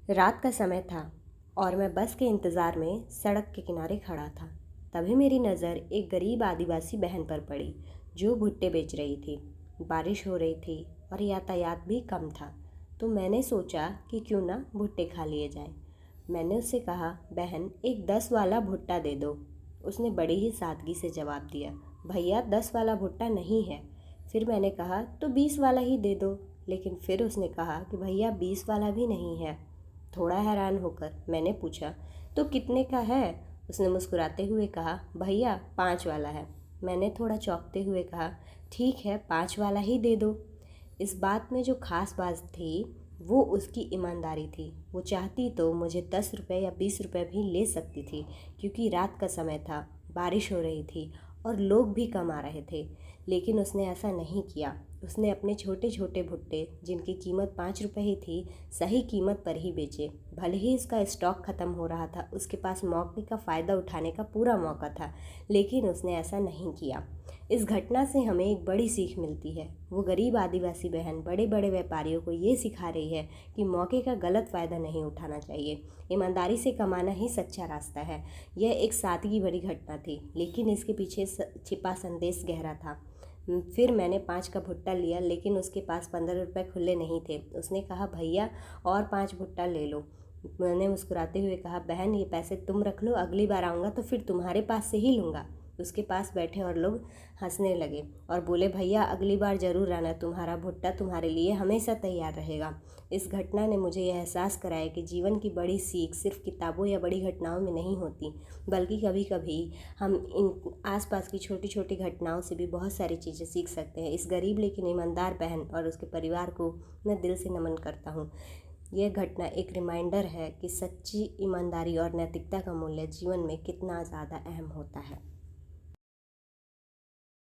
रात का समय था और मैं बस के इंतज़ार में सड़क के किनारे खड़ा था। तभी मेरी नज़र एक गरीब आदिवासी बहन पर पड़ी जो भुट्टे बेच रही थी। बारिश हो रही थी और यातायात भी कम था, तो मैंने सोचा कि क्यों ना भुट्टे खा लिए जाएं। मैंने उससे कहा, बहन एक 10 वाला भुट्टा दे दो। उसने बड़ी ही सादगी से जवाब दिया, भैया 10 वाला भुट्टा नहीं है। फिर मैंने कहा, तो 20 वाला ही दे दो। लेकिन फिर उसने कहा कि भैया 20 वाला भी नहीं है। थोड़ा हैरान होकर मैंने पूछा, तो कितने का है? उसने मुस्कुराते हुए कहा, भैया 5 वाला है। मैंने थोड़ा चौंकते हुए कहा, ठीक है 5 वाला ही दे दो। इस बात में जो खास बात थी वो उसकी ईमानदारी थी। वो चाहती तो मुझे 10 रुपये या 20 रुपये भी ले सकती थी, क्योंकि रात का समय था, बारिश हो रही थी और लोग भी कम आ रहे थे। लेकिन उसने ऐसा नहीं किया। उसने अपने छोटे छोटे भुट्टे, जिनकी कीमत 5 रुपये ही थी, सही कीमत पर ही बेचे। भले ही इसका स्टॉक ख़त्म हो रहा था, उसके पास मौके का फ़ायदा उठाने का पूरा मौका था, लेकिन उसने ऐसा नहीं किया। इस घटना से हमें एक बड़ी सीख मिलती है। वो गरीब आदिवासी बहन बड़े बड़े व्यापारियों को ये सिखा रही है कि मौके का गलत फ़ायदा नहीं उठाना चाहिए। ईमानदारी से कमाना ही सच्चा रास्ता है। यह एक सादगी भरी घटना थी, लेकिन इसके पीछे छिपा संदेश गहरा था। फिर मैंने 5 का भुट्टा लिया, लेकिन उसके पास 15 रुपये खुले नहीं थे। उसने कहा, भैया और 5 भुट्टा ले लो। मैंने मुस्कुराते हुए कहा, बहन ये पैसे तुम रख लो, अगली बार आऊँगा तो फिर तुम्हारे पास से ही लूँगा। उसके पास बैठे और लोग हंसने लगे और बोले, भैया अगली बार ज़रूर आना, तुम्हारा भुट्टा तुम्हारे लिए हमेशा तैयार रहेगा। इस घटना ने मुझे यह एहसास कराया कि जीवन की बड़ी सीख सिर्फ किताबों या बड़ी घटनाओं में नहीं होती, बल्कि कभी कभी हम इन आसपास की छोटी छोटी घटनाओं से भी बहुत सारी चीज़ें सीख सकते हैं। इस गरीब लेकिन ईमानदार बहन और उसके परिवार को मैं दिल से नमन करता हूँ। यह घटना एक रिमाइंडर है कि सच्ची ईमानदारी और नैतिकता का मूल्य जीवन में कितना ज़्यादा अहम होता है।